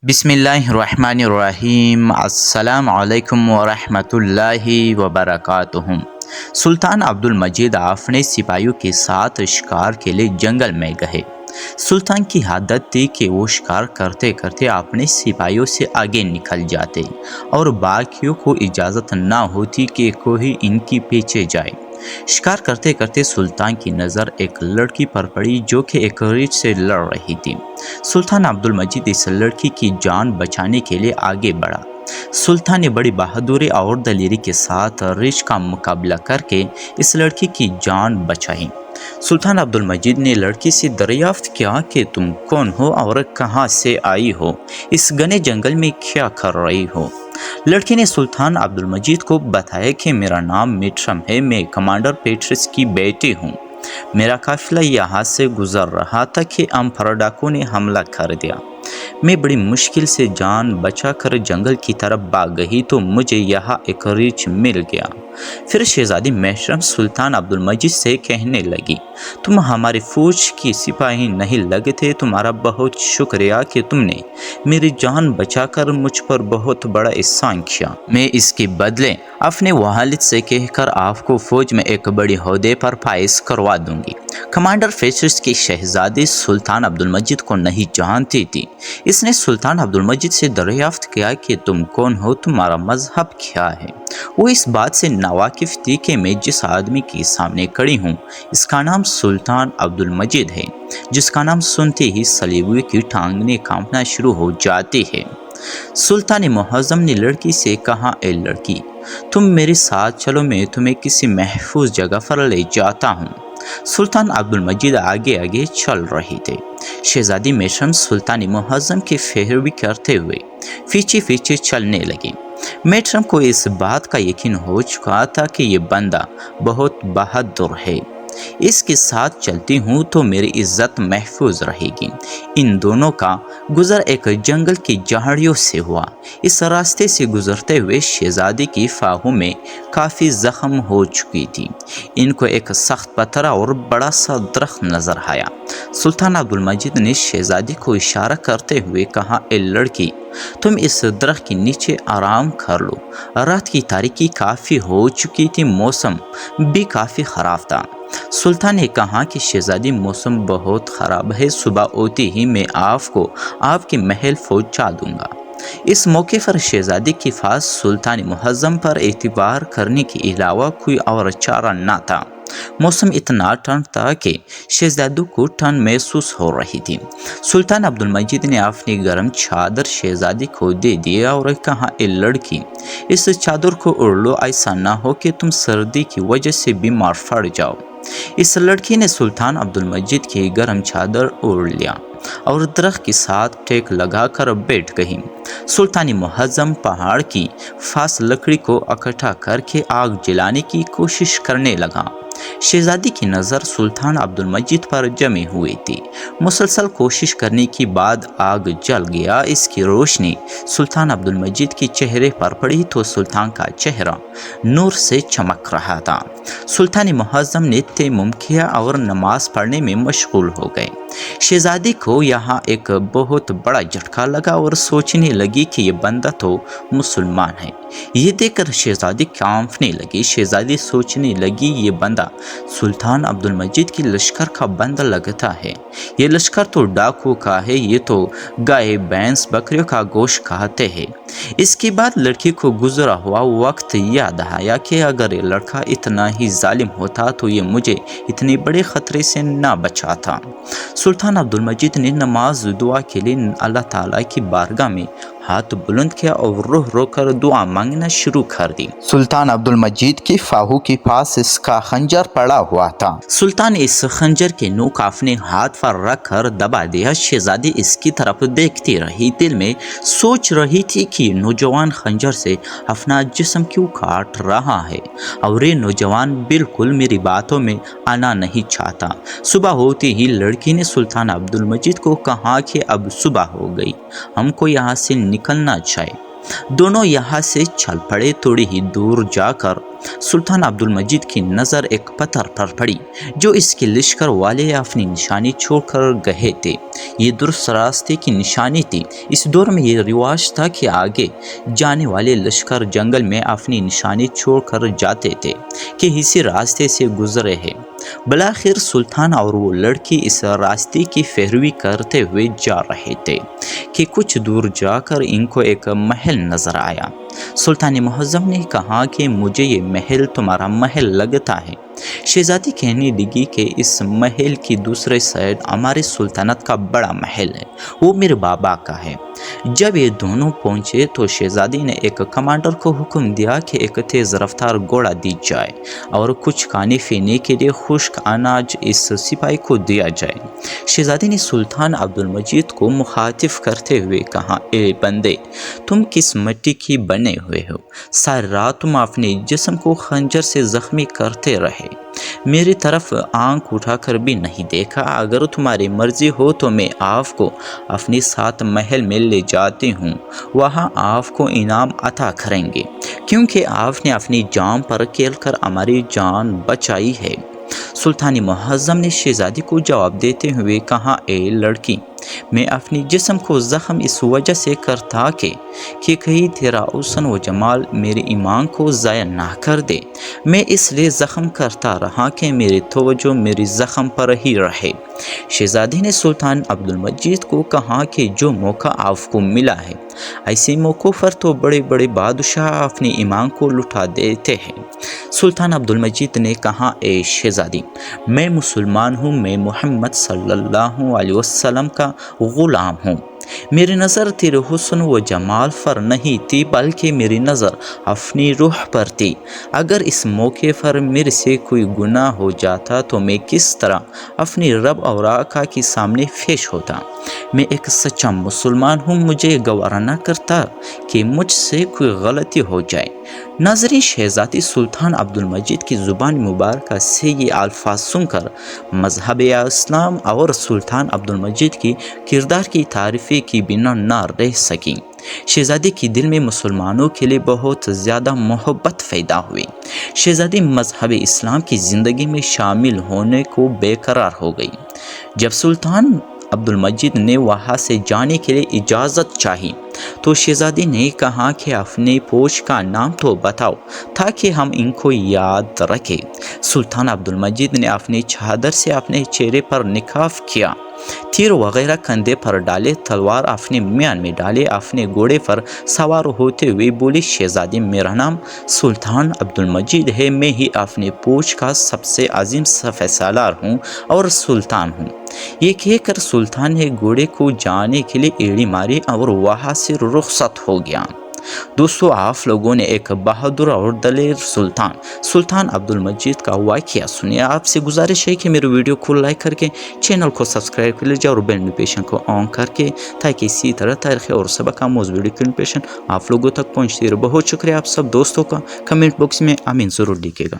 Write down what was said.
बिस्मिल्लाहिर्रहमानिर्रहीम। अस्सलाम वालेकुम वरहमतुल्लाहि वबरकातुहू। सुल्तान अब्दुल मजीद अपने सिपाहियों के साथ शिकार के लिए जंगल में गए। सुल्तान की आदत थी कि वो शिकार करते करते अपने सिपाहियों से आगे निकल जाते और बाकियों को इजाज़त ना होती कि कोई इनके पीछे जाए। शिकार करते करते सुल्तान की नज़र एक लड़की पर पड़ी जो कि एक रीछ से लड़ रही थी। सुल्तान अब्दुल मजीद इस लड़की की जान बचाने के लिए आगे बढ़ा। सुल्तान ने बड़ी बहादुरी और दलेरी के साथ रीछ का मुकाबला करके इस लड़की की जान बचाई। सुल्तान अब्दुल मजीद ने लड़की से दरियाफ्त किया कि तुम कौन हो और कहाँ से आई हो, इस घने जंगल में क्या कर रही हो। लड़की ने सुल्तान अब्दुल मजीद को बताया कि मेरा नाम मिट्रम है, मैं कमांडर पेट्रिस की बेटी हूँ। मेरा काफिला यहाँ से गुजर रहा था कि हम पर डाकुओं ने हमला कर दिया। मैं बड़ी मुश्किल से जान बचाकर जंगल की तरफ भाग गई तो मुझे यहाँ एक रीछ मिल गया। फिर शहजादी महरम सुल्तान अब्दुल मजीद से कहने लगी, तुम हमारी फौज की सिपाही नहीं लगते, तुम्हारा बहुत शुक्रिया कि तुमने मेरी जान बचाकर मुझ पर बहुत बड़ा एहसान किया। मैं इसके बदले अपने वालिद से कहकर आपको फौज में एक बड़ी ओहदे पर फाइज करवा दूंगी। कमांडर पेट्रिस की शहजादी सुल्तान अब्दुल मजीद को नहीं जानती थी। इसने सुल्तान अब्दुल मजीद से दरियाफ्त किया कि तुम कौन हो, तुम्हारा मजहब क्या है। वो इस बात से नावाकिफ थी कि मैं जिस आदमी के सामने खड़ी हूँ इसका नाम सुल्तान अब्दुल मजीद है, जिसका नाम सुनते ही सलीबुए की टांगने कांपना शुरू हो जाती है। सुल्तान मुअज़्ज़म ने लड़की से कहा, ए लड़की, तुम मेरे साथ चलो, मैं तुम्हें किसी महफूज जगह पर ले जाता हूँ। सुल्तान अब्दुल मजीद आगे आगे चल रहे थे। शहजादी महरम सुल्तान मुअज़्ज़म की पैरवी करते हुए पीछे पीछे चलने लगी। महरम को इस बात का यकीन हो चुका था कि ये बंदा बहुत बहादुर है, इसके साथ चलती हूँ तो मेरी इज्जत महफूज रहेगी। इन दोनों का गुजर एक जंगल की झाड़ियों से हुआ। इस रास्ते से गुजरते हुए शहजादी की फाहों में काफ़ी जख्म हो चुकी थी। इनको एक सख्त पत्थर और बड़ा सा दरख्त नजर आया। सुल्तान अब्दुल मजीद ने शहजादी को इशारा करते हुए कहा, ए लड़की, तुम इस दरख्त के नीचे आराम कर लो। रात की तारीकी काफ़ी हो चुकी थी, मौसम भी काफ़ी ख़राब था। सुल्तान ने कहा कि शहजादी, मौसम बहुत ख़राब है, सुबह होते ही मैं आपको आपके महल पहुंचा दूंगा। इस मौके पर शहजादी के पास सुल्तान मुअज़्ज़म पर एतबार करने के अलावा कोई और चारा न था। मौसम इतना ठंड था कि शहजादी को ठंड महसूस हो रही थी। सुल्तान अब्दुल मजीद ने अपनी गर्म चादर शहजादी को दे दिया और कहा, ए लड़की, इस चादर को ओढ़ लो, ऐसा ना हो कि तुम सर्दी की वजह से बीमार पड़ जाओ। इस लड़की ने सुल्तान अब्दुल मजीद की गर्म चादर ओढ़ लिया और दरख्त के साथ टेक लगाकर बैठ गई। सुल्तान मुअज़्ज़म पहाड़ की फास लकड़ी को इकट्ठा करके आग जलाने की कोशिश करने लगा। शहजादी की नज़र सुल्तान अब्दुल मजीद पर जमी हुई थी। मुसलसल कोशिश करने के बाद आग जल गया। इसकी रोशनी सुल्तान अब्दुल मजीद के चेहरे पर पड़ी तो सुल्तान का चेहरा नूर से चमक रहा था। सुल्तान मुअज़्ज़म ने तयम्मुम किया और नमाज पढ़ने में मशगूल हो गए। शहजादी को यहाँ एक बहुत बड़ा झटका लगा और सोचने लगी कि ये बंदा तो मुसलमान है। ये देखकर शहजादी कांपने लगी। शहजादी सोचने लगी, ये बंदा सुल्तान अब्दुल मजीद की लश्कर का बंदा लगता है। ये लश्कर तो डाकुओं का है, ये तो गाय भैंस बकरियों का गोश्त खाते हैं। इसके बाद लड़की को गुजरा हुआ वक्त याद आया कि अगर ये लड़का इतना ही जालिम होता तो ये मुझे इतने बड़े ख़तरे से ना बचाता। सुल्तान अब्दुल मजीद ने नमाज दुआ के लिए अल्लाह ताला की बारगाह में हाथ बुलंद किया और रोह रो कर दुआ मांगना शुरू कर दी। सुल्तान अब्दुल मजीद की फाहू के पास इसका खंजर पड़ा हुआ था। सुल्तान ने इस खंजर के नोक अपने हाथ पर रख कर दबा दिया। शहजादी इसकी तरफ देखती रही, दिल में सोच रही थी कि नौजवान खंजर से अपना जिस्म क्यों काट रहा है और ये नौजवान बिल्कुल मेरी बातों में आना नहीं चाहता। सुबह होते ही लड़की ने सुल्तान अब्दुल मजीद को कहा कि अब सुबह हो गई, हमको यहाँ से निकलना चाहिए। दोनों यहाँ से चल पड़े। थोड़ी ही दूर जाकर सुल्तान अब्दुल मजीद की नज़र एक पत्थर पर पड़ी जो इसके लश्कर वाले अपनी निशानी छोड़कर गए थे। ये दुरुस्त रास्ते की निशानी थी। इस दौर में ये रिवाज था कि आगे जाने वाले लश्कर जंगल में अपनी निशानी छोड़कर जाते थे कि इसी रास्ते से गुजरे हैं। बिलाखिर सुल्तान और वो लड़की इस रास्ते की पैरवी करते हुए जा रहे थे कि कुछ दूर जाकर इनको एक महल नजर आया। सुल्तान मुअज्जम ने कहा कि मुझे ये महल तुम्हारा महल लगता है। शहजादी कहने लगी कि इस महल की दूसरे साइड हमारे सुल्तानत का बड़ा महल है, वो मेरे बाबा का है। जब ये दोनों पहुंचे तो शहजादी ने एक कमांडर को हुक्म दिया कि एक तेज़ रफ्तार घोड़ा दी जाए और कुछ खाने पीने के लिए खुश्क अनाज इस सिपाही को दिया जाए। शहजादी ने सुल्तान अब्दुल मजीद को मुखातिब करते हुए कहा, ए बंदे, तुम किस मिट्टी की बने हुए हो? सारी रात तुम अपने जिस्म को खंजर से जख्मी करते रहे, मेरी तरफ आंख उठाकर भी नहीं देखा। अगर तुम्हारी मर्जी हो तो मैं आपको अपने साथ महल में ले जाती हूँ, वहाँ आपको इनाम अता करेंगे, क्योंकि आपने अपनी जान पर खेल कर हमारी जान बचाई है। सुल्तान मुअज्जम ने शहजादी को जवाब देते हुए कहा, ए लड़की, मैं अपनी जिस्म को ज़ख्म इस वजह से करता कि कहीं तेरा हुस्न व जमाल मेरे ईमान को ज़ाया ना कर दे। मैं इसलिए ज़ख्म करता रहा कि मेरी तवज्जो मेरी ज़ख्म पर ही रहे। शहजादी ने सुल्तान अब्दुल मजीद को कहा कि जो मौका आपको मिला है, ऐसे मौक़ों पर तो बड़े बड़े बादशाह अपने ईमान को लुटा देते हैं। सुल्तान अब्दुल मजीद ने कहा, ए शहजादी, मैं मुसलमान हूँ, मैं मोहम्मद सल्लल्लाहु अलैहि वसल्लम का ग़ुलाम हूँ। मेरी नज़र तेरे हुस्न व जमाल पर नहीं थी, बल्कि मेरी नज़र अपनी रूह पर थी। अगर इस मौके पर मेरे से कोई गुनाह हो जाता तो मैं किस तरह अपनी रब और आका के सामने पेश होता। मैं एक सच्चा मुसलमान हूँ, मुझे गवारा न करता कि मुझसे कोई गलती हो जाए। नाज़रीन, शहज़ादी सुल्तान अब्दुल मजीद की ज़ुबान मुबारक से ये अल्फाज सुनकर मज़हब इस्लाम और सुल्तान अब्दुल मजीद की किरदार की तारीफ़ी की बिना ना रह सकी। शहज़ादी के दिल में मुसलमानों के लिए बहुत ज़्यादा मोहब्बत पैदा हुई। शहज़ादी मज़हब इस्लाम की ज़िंदगी में शामिल होने को बेकरार हो गई। जब सुल्तान अब्दुल मजीद ने वहाँ से जाने के लिए इजाज़त चाही तो शहज़ादी ने कहा कि अपने पोश का नाम तो बताओ ताकि हम इनको याद रखें। सुल्तान अब्दुल मजीद ने अपनी चादर से अपने चेहरे पर निकाफ किया, तीर वगैरह कंधे पर डाले, तलवार अपने म्यान में डाले, अपने घोड़े पर सवार होते हुए बोली, शहज़ादी, मेरा नाम सुल्तान अब्दुल मजीद है, मैं ही अपने पोश का सबसे अजीम सफ़ेसालार हूँ और सुल्तान हूँ। ये कहकर सुल्तान ने घोड़े को जाने के लिए एड़ी मारी और वहाँ से रुखसत हो गया। दोस्तों, आप लोगों ने एक बहादुर और दलेर सुल्तान अब्दुल मजीद का वाक़या सुनिए। आपसे गुजारिश है कि मेरे वीडियो को लाइक करके चैनल को सब्सक्राइब कर लीजिए और बेल नोटिफिकेशन को ऑन करके, ताकि इसी तरह तारीख़ और सबक आमूज़ वीडियो की नोटिफिकेशन आप लोगों तक पहुँचती रहे। बहुत शुक्रिया आप सब दोस्तों का। कमेंट बॉक्स में आमीन ज़रूर लिखिएगा।